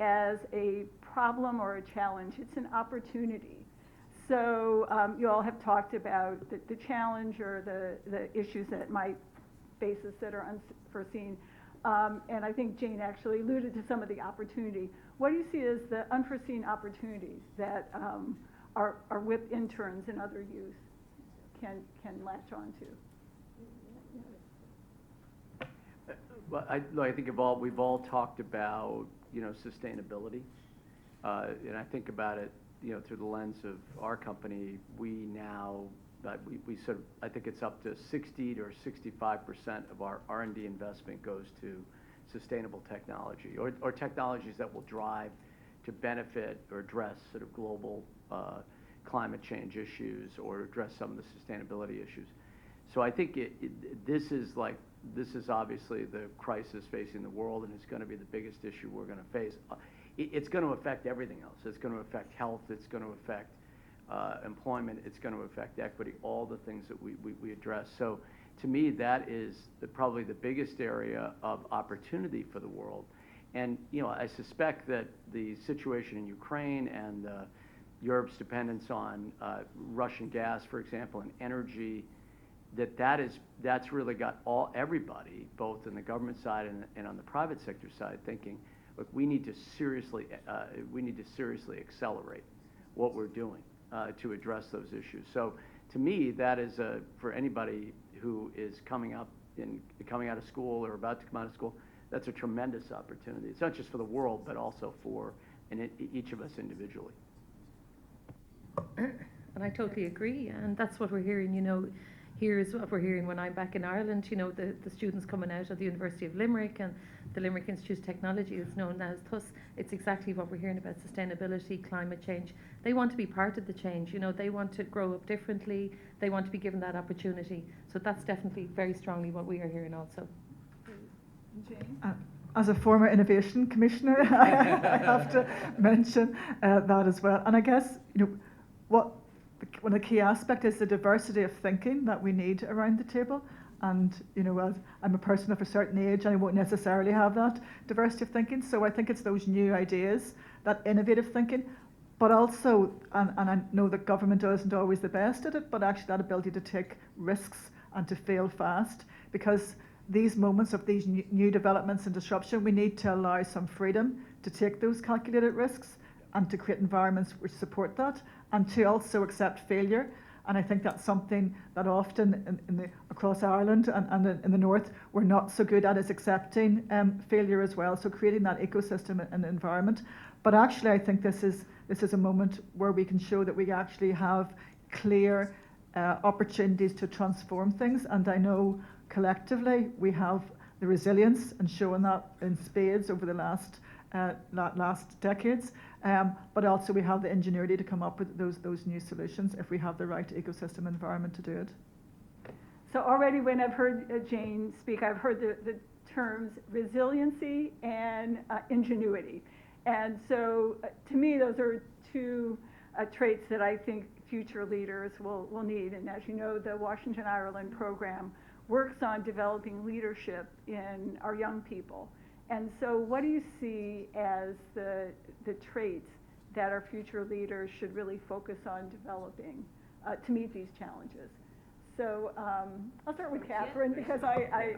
as a problem or a challenge, it's an opportunity. So you all have talked about the challenge or the issues that might face us that are unforeseen. And I think Jayne actually alluded to some of the opportunity. What do you see as the unforeseen opportunities that our WIP interns and other youth can latch on to? Well, I think we've all talked about, sustainability. And I think about it, through the lens of our company. We now, we sort of, I think it's up to 60 or 65% of our R&D investment goes to sustainable technology or technologies that will drive to benefit or address sort of global climate change issues or address some of the sustainability issues. So I think this is obviously the crisis facing the world, and it's going to be the biggest issue we're going to face. It's going to affect everything else. It's going to affect health. It's going to affect employment. It's going to affect equity, all the things that we address. So to me, that is probably the biggest area of opportunity for the world. And, I suspect that the situation in Ukraine and Europe's dependence on Russian gas, for example, and energy, that's really got everybody, both in the government side and on the private sector side, thinking, look, we need to seriously accelerate what we're doing to address those issues. So to me, that is for anybody who is coming out of school or about to come out of school, that's a tremendous opportunity. It's not just for the world, but also for each of us individually. And I totally agree, and that's what we're hearing, Here is what we're hearing when I'm back in Ireland, the students coming out of the University of Limerick and the Limerick Institute of Technology is known as TUS. It's exactly what we're hearing about sustainability, climate change. They want to be part of the change, they want to grow up differently, they want to be given that opportunity. So that's definitely very strongly what we are hearing also. Jayne? As a former innovation commissioner, I have to mention that as well. And I guess, one of the key aspects is the diversity of thinking that we need around the table. And, as I'm a person of a certain age, I won't necessarily have that diversity of thinking. So I think it's those new ideas, that innovative thinking, but also, and I know that government isn't always the best at it, but actually that ability to take risks and to fail fast. Because these moments of these new developments and disruption, we need to allow some freedom to take those calculated risks and to create environments which support that, and to also accept failure. And I think that's something that often across Ireland and in the north we're not so good at, is accepting failure as well. So creating that ecosystem and environment. But actually I think this is a moment where we can show that we actually have clear opportunities to transform things. And I know collectively we have the resilience and showing that in spades over the last decades, but also we have the ingenuity to come up with those new solutions if we have the right ecosystem environment to do it. So already when I've heard Jayne speak, I've heard the terms resiliency and ingenuity. And so to me, those are two traits that I think future leaders will need. And as you know, the Washington Ireland program works on developing leadership in our young people. And so what do you see as the traits that our future leaders should really focus on developing to meet these challenges? So I'll start with Catherine, because I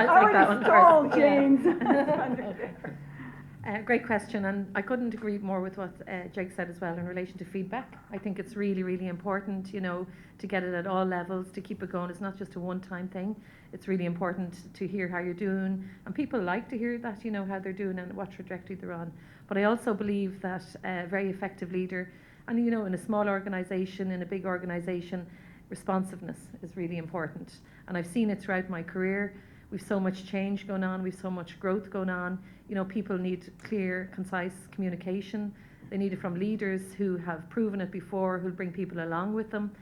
already stole Jayne's thunder there. Great question, and I couldn't agree more with what Jake said as well in relation to feedback. I think it's really, really important, to get it at all levels, to keep it going. It's not just a one-time thing. It's really important to hear how you're doing, and people like to hear that, how they're doing and what trajectory they're on. But I also believe that a very effective leader, and in a small organisation, in a big organisation, responsiveness is really important. And I've seen it throughout my career. We've so much change going on, we've so much growth going on. People need clear, concise communication. They need it from leaders who have proven it before, who'll bring people along with them.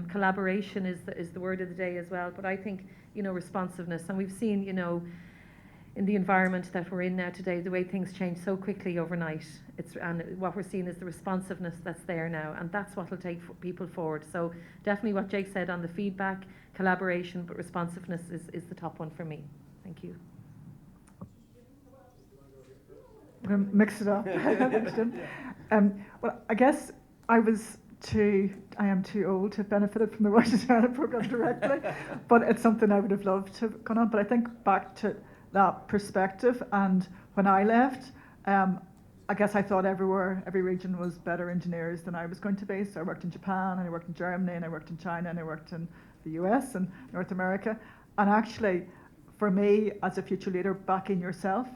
Collaboration is the word of the day as well. But I think, responsiveness, and we've seen, in the environment that we're in now today, the way things change so quickly overnight. And what we're seeing is the responsiveness that's there now, and that's what will take people forward. So definitely what Jake said on the feedback, collaboration, but responsiveness is the top one for me. Thank you. We're going to mix it up. Well, I guess I am too old to have benefited from the Russian Talent Programme directly, but it's something I would have loved to have gone on. But I think back to that perspective, and when I left, I guess I thought every region was better engineers than I was going to be. So I worked in Japan, and I worked in Germany, and I worked in China, and I worked in the US and North America. And actually, for me, as a future leader, backing yourself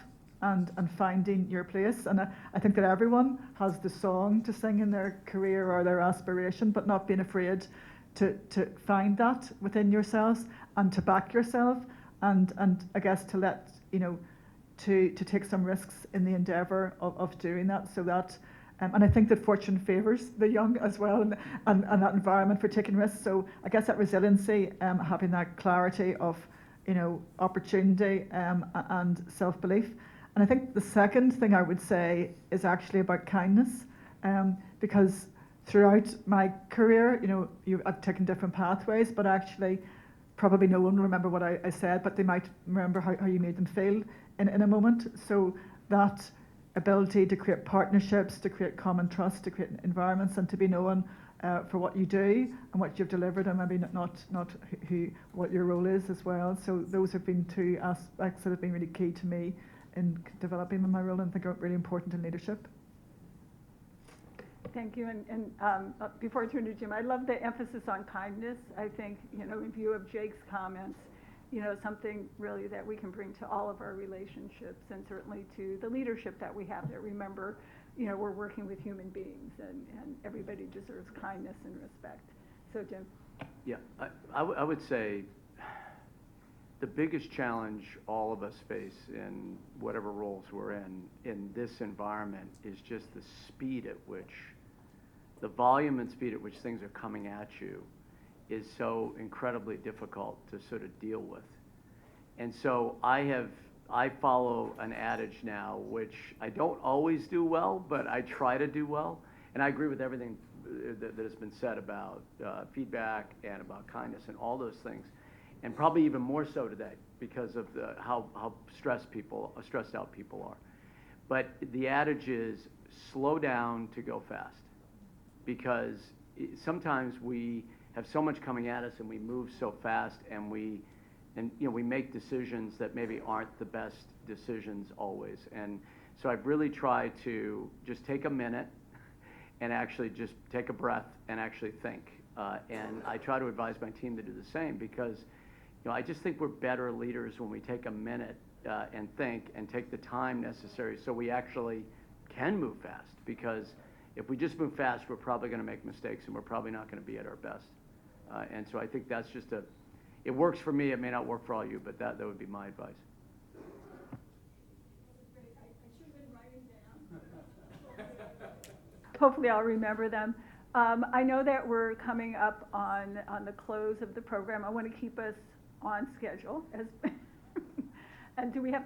and finding your place. And I think that everyone has the song to sing in their career or their aspiration, but not being afraid to find that within yourselves and to back yourself, and I guess to let, to take some risks in the endeavour of doing that, so that and I think that fortune favours the young as well, and that environment for taking risks. So I guess that resiliency, having that clarity of opportunity and self-belief. And I think the second thing I would say is actually about kindness, because throughout my career, I've taken different pathways, but actually probably no one will remember what I said, but they might remember how you made them feel in a moment. So that ability to create partnerships, to create common trust, to create environments, and to be known for what you do and what you've delivered, and maybe not what your role is as well. So those have been two aspects that have been really key to me in developing my role, and I think are really important in leadership. Thank you. And before I turn to Jim, I love the emphasis on kindness. I think, in view of Jake's comments, something really that we can bring to all of our relationships, and certainly to the leadership that we have, that remember, we're working with human beings, and everybody deserves kindness and respect. So, Jim. Yeah, I would say the biggest challenge all of us face in whatever roles we're in this environment is just the speed at which, the volume and speed at which things are coming at you is so incredibly difficult to sort of deal with. And so I follow an adage now, which I don't always do well, but I try to do well. And I agree with everything that has been said about feedback and about kindness and all those things. And probably even more so today because of how stressed out people are. But the adage is slow down to go fast, because sometimes we have so much coming at us and we move so fast, and we make decisions that maybe aren't the best decisions always. And so I've really tried to just take a minute and actually just take a breath and actually think. And I try to advise my team to do the same, because I just think we're better leaders when we take a minute and think and take the time necessary so we actually can move fast. Because if we just move fast, we're probably going to make mistakes, and we're probably not going to be at our best. And so I think that's just it works for me. It may not work for all you, but that would be my advice. Hopefully I'll remember them. I know that we're coming up on the close of the program. I want to keep us on schedule. And do we have